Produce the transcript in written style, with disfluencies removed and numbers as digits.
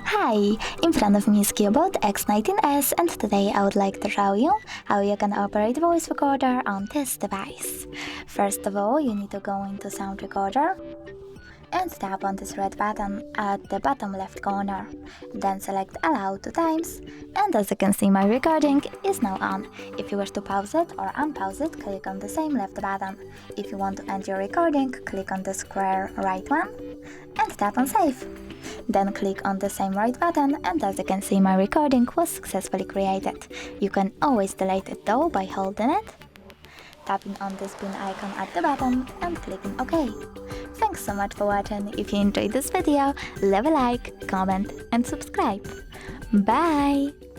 Hi, in front of me is Cubot X19S, and today I would like to show you how you can operate voice recorder on this device. First of all, you need to go into Sound Recorder and tap on this red button at the bottom left corner. Then select Allow 2 times, and as you can see, my recording is now on. If you wish to pause it or unpause it, click on the same left button. If you want to end your recording, click on the square right one and tap on Save. Then click on the same right button, and as you can see, my recording was successfully created. You can always delete it though by holding it, tapping on this pin icon at the bottom and clicking OK. Thanks so much for watching. If you enjoyed this video, leave a like, comment and subscribe. Bye!